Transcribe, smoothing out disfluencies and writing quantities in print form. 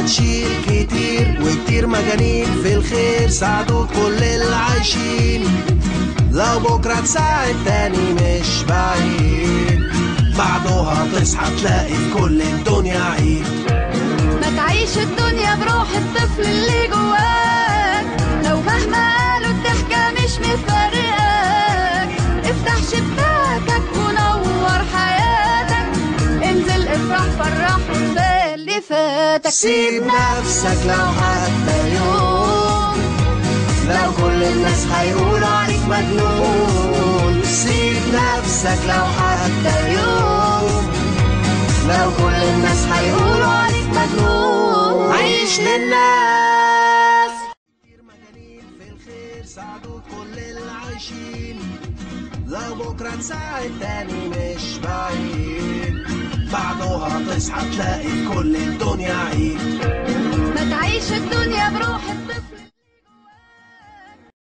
هتشيل كتير، وكتير مجانين في الخير ساعدوا كل العايشين. لو بكرة تساعد تاني مش بعيد، بعدها تصحى تلاقي في كل الدنيا عيد. ما تعيش الدنيا بروح الطفل اللي جواك، لو مهما قالوا الضحكة مش مفارقاك. افتح شباكك ونور حياتك، انزل افرح فرح وانسى اللي فاتك. سيب نفسك لو حتى يوم، لو كل الناس هيقولوا عليك مجنون. سيب نفسك لو حتى يوم، لو كل الناس هيقولوا عليك مجنون. عيش للناس، كتير مجانين في الخير ساعدوا كل العايشين. لو بكرة تساعد تاني مش بعيد، بعدها تصحى تلاقي في كل الدنيا عيد.